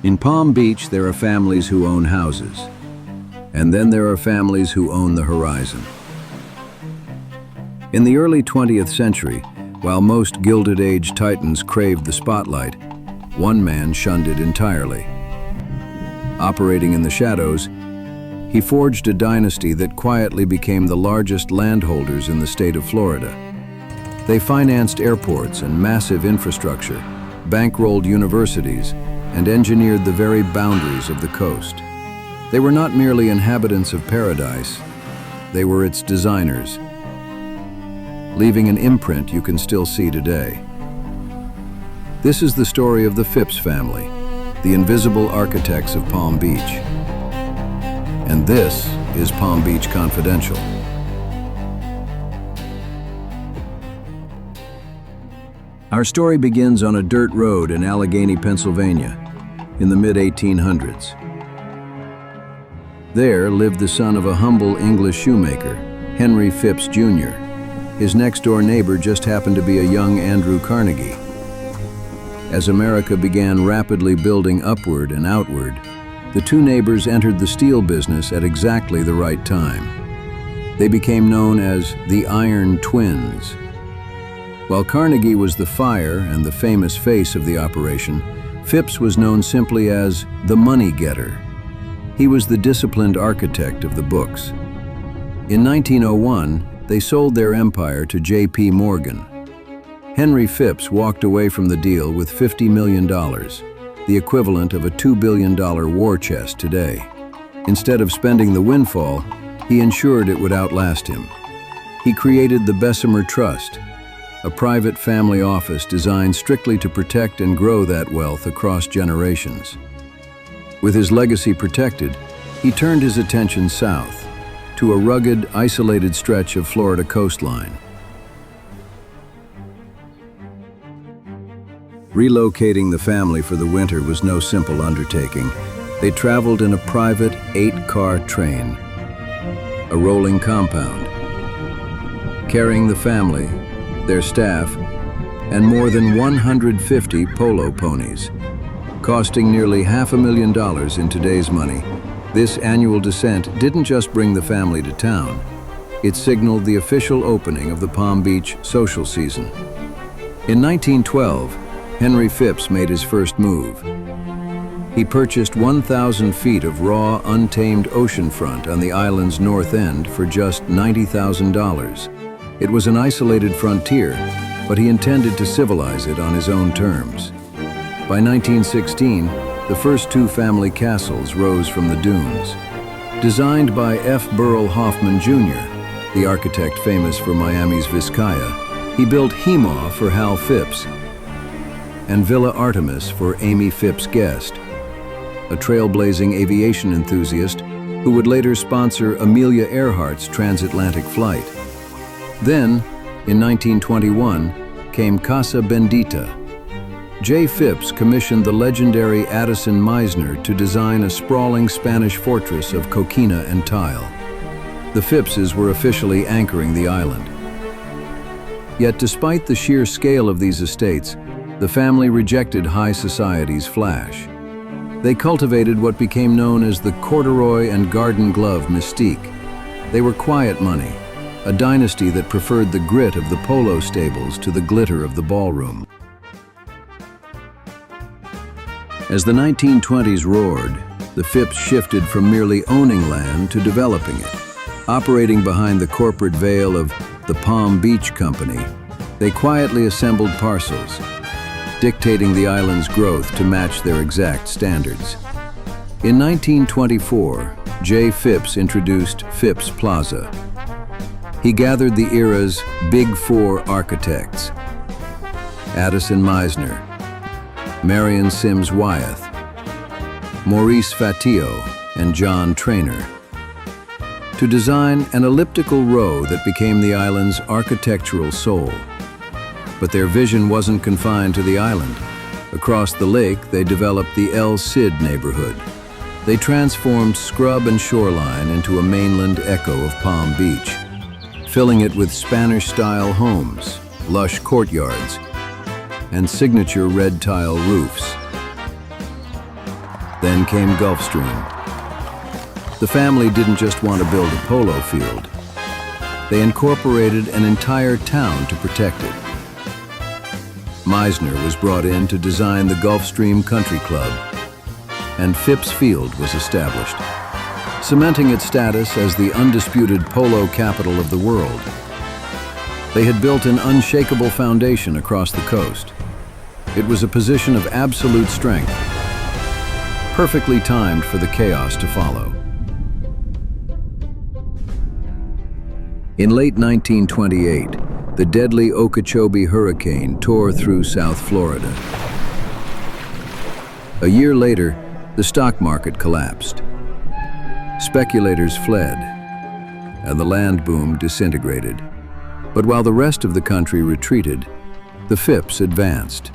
In Palm Beach, there are families who own houses. And then there are families who own the horizon. In the early 20th century, while most Gilded Age titans craved the spotlight, one man shunned it entirely. Operating in the shadows, he forged a dynasty that quietly became the largest landholders in the state of Florida. They financed airports and massive infrastructure, bankrolled universities, and engineered the very boundaries of the coast. They were not merely inhabitants of paradise, they were its designers, leaving an imprint you can still see today. This is the story of the Phipps family, the invisible architects of Palm Beach. And this is Palm Beach Confidential. Our story begins on a dirt road in Allegheny, Pennsylvania, in the mid-1800s. There lived the son of a humble English shoemaker, Henry Phipps, Jr. His next-door neighbor just happened to be a young Andrew Carnegie. As America began rapidly building upward and outward, the two neighbors entered the steel business at exactly the right time. They became known as the Iron Twins. While Carnegie was the fire and the famous face of the operation, Phipps was known simply as the money-getter. He was the disciplined architect of the books. In 1901, they sold their empire to J.P. Morgan. Henry Phipps walked away from the deal with $50 million, the equivalent of a $2 billion war chest today. Instead of spending the windfall, he ensured it would outlast him. He created the Bessemer Trust, a private family office designed strictly to protect and grow that wealth across generations. With his legacy protected, he turned his attention south, to a rugged, isolated stretch of Florida coastline. Relocating the family for the winter was no simple undertaking. They traveled in a private 8-car train, a rolling compound, carrying the family, their staff, and more than 150 Polo ponies. Costing nearly $500,000 in today's money, this annual descent didn't just bring the family to town, it signaled the official opening of the Palm Beach social season. In 1912, Henry Phipps made his first move. He purchased 1,000 feet of raw, untamed oceanfront on the island's north end for just $90,000. It was an isolated frontier, but he intended to civilize it on his own terms. By 1916, the first two family castles rose from the dunes. Designed by F. Burrell Hoffman, Jr., the architect famous for Miami's Vizcaya, he built Heemaw for Hal Phipps and Villa Artemis for Amy Phipps Guest, a trailblazing aviation enthusiast who would later sponsor Amelia Earhart's transatlantic flight. Then, in 1921, came Casa Bendita. J. Phipps commissioned the legendary Addison Mizner to design a sprawling Spanish fortress of coquina and tile. The Phippses were officially anchoring the island. Yet despite the sheer scale of these estates, the family rejected high society's flash. They cultivated what became known as the corduroy and garden glove mystique. They were quiet money, a dynasty that preferred the grit of the polo stables to the glitter of the ballroom. As the 1920s roared, the Phipps shifted from merely owning land to developing it. Operating behind the corporate veil of the Palm Beach Company, they quietly assembled parcels, dictating the island's growth to match their exact standards. In 1924, J. Phipps introduced Phipps Plaza. He gathered the era's Big Four architects: Addison Mizner, Marion Sims Wyeth, Maurice Fatio, and John Traynor, to design an elliptical row that became the island's architectural soul. But their vision wasn't confined to the island. Across the lake, they developed the El Cid neighborhood. They transformed scrub and shoreline into a mainland echo of Palm Beach, filling it with Spanish-style homes, lush courtyards, and signature red tile roofs. Then came Gulfstream. The family didn't just want to build a polo field. They incorporated an entire town to protect it. Mizner was brought in to design the Gulfstream Country Club, and Phipps Field was established, cementing its status as the undisputed polo capital of the world. They had built an unshakable foundation across the coast. It was a position of absolute strength, perfectly timed for the chaos to follow. In late 1928, the deadly Okeechobee hurricane tore through South Florida. A year later, the stock market collapsed. Speculators fled, and the land boom disintegrated. But while the rest of the country retreated, the Phipps advanced.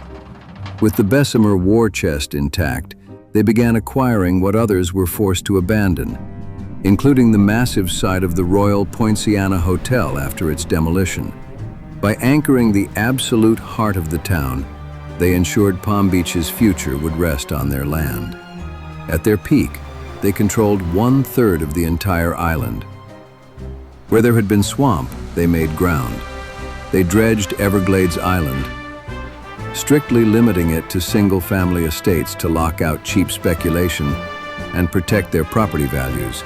With the Bessemer war chest intact, they began acquiring what others were forced to abandon, including the massive site of the Royal Poinciana Hotel after its demolition. By anchoring the absolute heart of the town, they ensured Palm Beach's future would rest on their land. At their peak, they controlled 1/3 of the entire island. Where there had been swamp, they made ground. They dredged Everglades Island, strictly limiting it to single-family estates to lock out cheap speculation and protect their property values.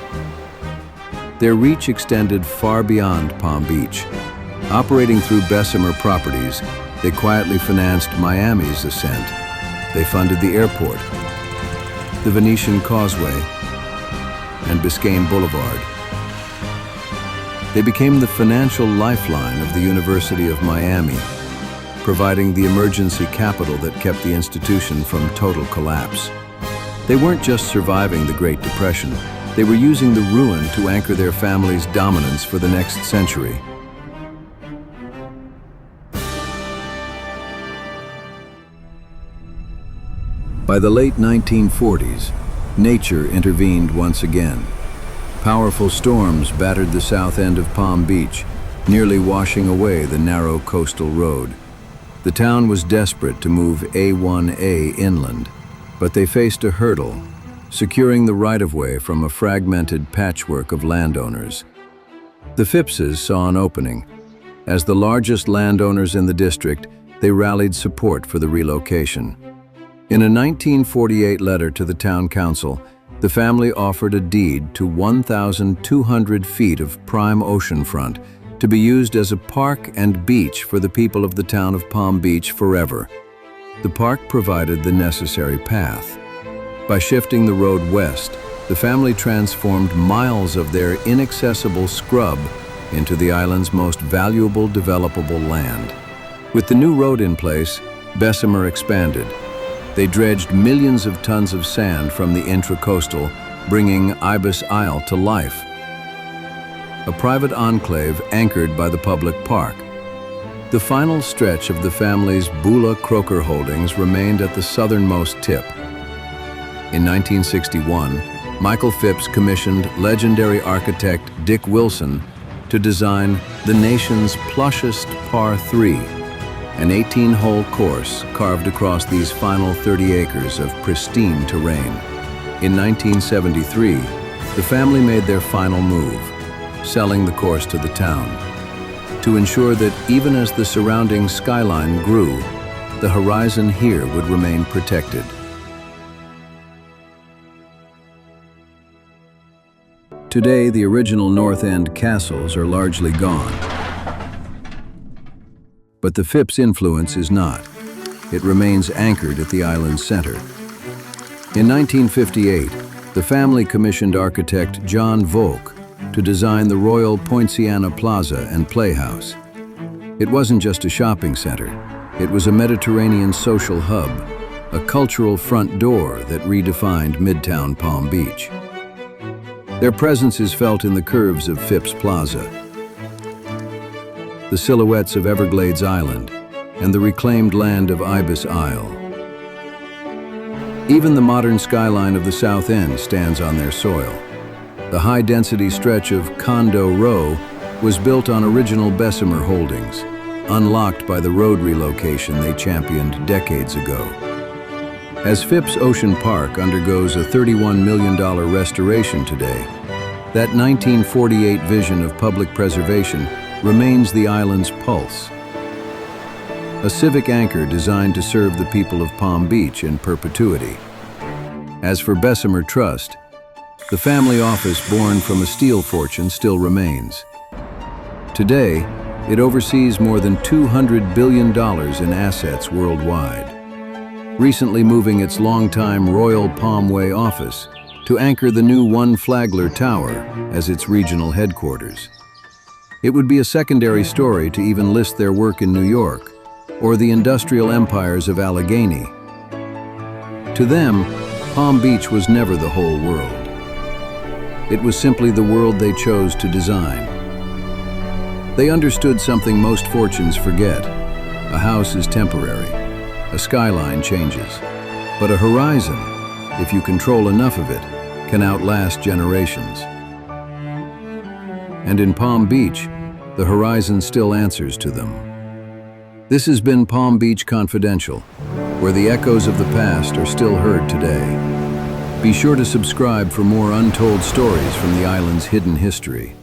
Their reach extended far beyond Palm Beach. Operating through Bessemer Properties, they quietly financed Miami's ascent. They funded the airport, the Venetian Causeway, and Biscayne Boulevard. They became the financial lifeline of the University of Miami, providing the emergency capital that kept the institution from total collapse. They weren't just surviving the Great Depression, they were using the ruin to anchor their family's dominance for the next century. By the late 1940s, nature intervened once again. Powerful storms battered the south end of Palm Beach, nearly washing away the narrow coastal road. The town was desperate to move A1A inland, but they faced a hurdle, securing the right-of-way from a fragmented patchwork of landowners. The Phippses saw an opening. As the largest landowners in the district, they rallied support for the relocation. In a 1948 letter to the town council, the family offered a deed to 1,200 feet of prime oceanfront to be used as a park and beach for the people of the town of Palm Beach forever. The park provided the necessary path. By shifting the road west, the family transformed miles of their inaccessible scrub into the island's most valuable developable land. With the new road in place, Bessemer expanded. They dredged millions of tons of sand from the intracoastal, bringing Ibis Isle to life. A private enclave anchored by the public park. The final stretch of the family's Beulah Croker holdings remained at the southernmost tip. In 1961, Michael Phipps commissioned legendary architect Dick Wilson to design the nation's plushest par 3, an 18-hole course carved across these final 30 acres of pristine terrain. In 1973, the family made their final move, selling the course to the town, to ensure that even as the surrounding skyline grew, the horizon here would remain protected. Today, the original North End castles are largely gone. But the Phipps influence is not. It remains anchored at the island's center. In 1958, the family commissioned architect John Volk to design the Royal Poinciana Plaza and Playhouse. It wasn't just a shopping center. It was a Mediterranean social hub, a cultural front door that redefined Midtown Palm Beach. Their presence is felt in the curves of Phipps Plaza, the silhouettes of Everglades Island, and the reclaimed land of Ibis Isle. Even the modern skyline of the South End stands on their soil. The high-density stretch of Condo Row was built on original Bessemer holdings, unlocked by the road relocation they championed decades ago. As Phipps Ocean Park undergoes a $31 million restoration today, that 1948 vision of public preservation remains the island's pulse. A civic anchor designed to serve the people of Palm Beach in perpetuity. As for Bessemer Trust, the family office born from a steel fortune still remains. Today, it oversees more than $200 billion in assets worldwide, recently moving its longtime Royal Palm Way office to anchor the new One Flagler Tower as its regional headquarters. It would be a secondary story to even list their work in New York or the industrial empires of Allegheny. To them, Palm Beach was never the whole world. It was simply the world they chose to design. They understood something most fortunes forget. A house is temporary. A skyline changes. But a horizon, if you control enough of it, can outlast generations. And in Palm Beach, the horizon still answers to them. This has been Palm Beach Confidential, where the echoes of the past are still heard today. Be sure to subscribe for more untold stories from the island's hidden history.